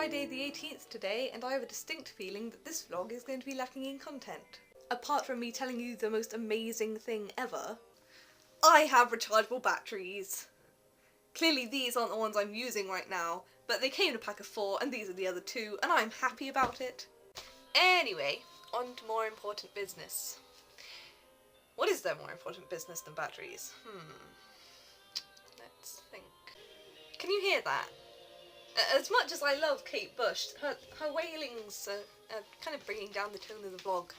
Friday the 18th today, and I have a distinct feeling that this vlog is going to be lacking in content. Apart from me telling you the most amazing thing ever, I have rechargeable batteries. Clearly these aren't the ones I'm using right now, but they came in a pack of 4 and these are the other 2 and I'm happy about it. Anyway, on to more important business. What is there more important business than batteries? Let's think. Can you hear that? As much as I love Kate Bush, her wailings are kind of bringing down the tone of the vlog.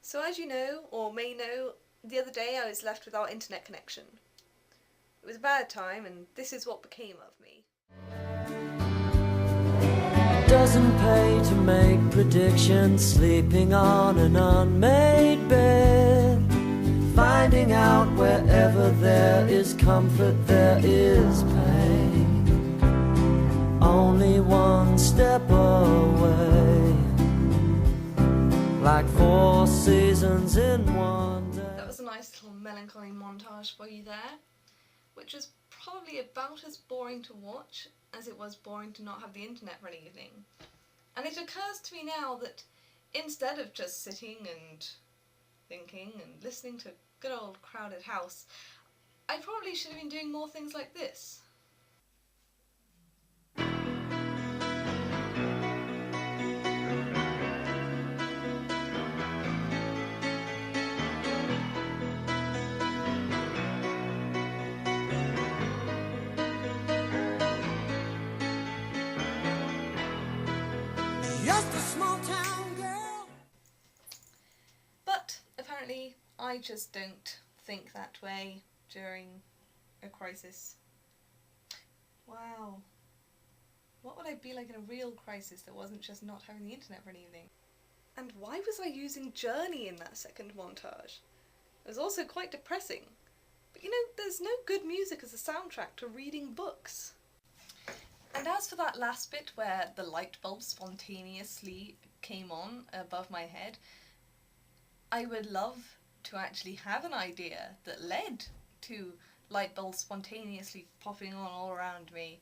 So as you know, or may know, the other day I was left without internet connection. It was a bad time, and this is what became of me. It doesn't pay to make predictions, sleeping on an unmade bed. Finding out wherever there is comfort, there is pain. Only one step away, like 4 seasons in one day. That was a nice little melancholy montage for you there, which was probably about as boring to watch as it was boring to not have the internet for an evening. And it occurs to me now that instead of just sitting and thinking and listening to good old Crowded House, I probably should have been doing more things like this. Just a small town girl. But apparently I just don't think that way during a crisis. Wow. What would I be like in a real crisis that wasn't just not having the internet for an evening? And why was I using Journey in that second montage? It was also quite depressing. But you know, there's no good music as a soundtrack to reading books. And as for that last bit where the light bulb spontaneously came on above my head, I would love to actually have an idea that led to light bulbs spontaneously popping on all around me.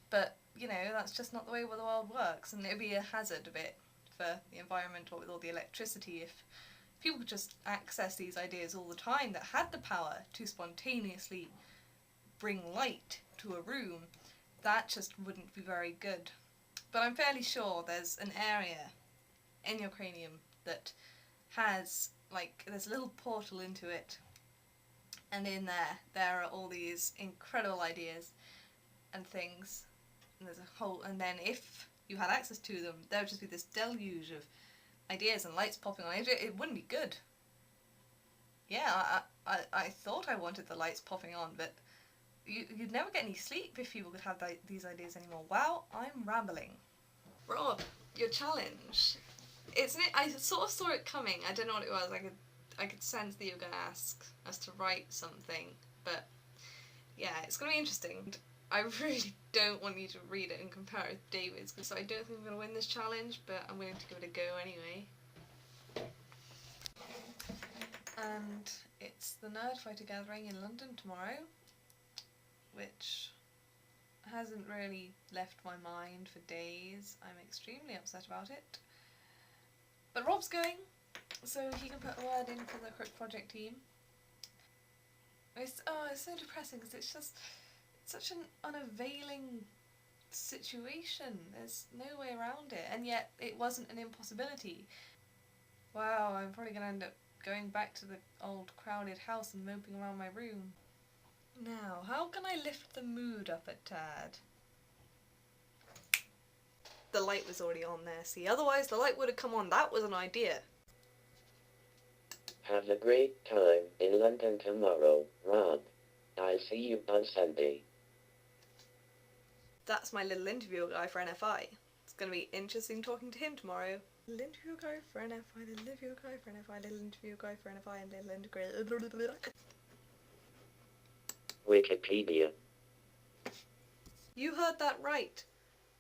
But, you know, that's just not the way the world works, and it would be a hazard a bit for the environment, what with all the electricity. If people could just access these ideas all the time that had the power to spontaneously bring light to a room, that just wouldn't be very good. But I'm fairly sure there's an area in your cranium that has, like, there's a little portal into it, and in there are all these incredible ideas and things, and there's a whole, and then if you had access to them, there would just be this deluge of ideas and lights popping on. It wouldn't be good. Yeah, I thought I wanted the lights popping on, but you'd never get any sleep if people could have these ideas anymore. Wow, I'm rambling. Rob, your challenge. I sort of saw it coming. I don't know what it was. I could sense that you were going to ask us to write something, but yeah, it's going to be interesting. I really don't want you to read it and compare it with David's, because I don't think I'm going to win this challenge, but I'm willing to give it a go anyway. And it's the Nerdfighter gathering in London tomorrow, which hasn't really left my mind for days. I'm extremely upset about it. But Rob's going, so he can put a word in for the cryptproject team. It's so depressing because it's such an unavailing situation. There's no way around it, and yet it wasn't an impossibility. Wow, I'm probably going to end up going back to the old Crowded House and moping around my room. Now, how can I lift the mood up a tad? The light was already on there, see, otherwise the light would have come on. That was an idea. Have a great time in London tomorrow, Rob. I'll see you on Sunday. That's my little interview guy for NFI. It's going to be interesting talking to him tomorrow. Little interview guy for NFI, little interview guy for NFI, little interview guy for NFI, and little interview. Wikipedia. You heard that right.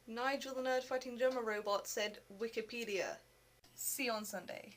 Nigel the nerd fighting drummer robot said Wikipedia. See you on Sunday.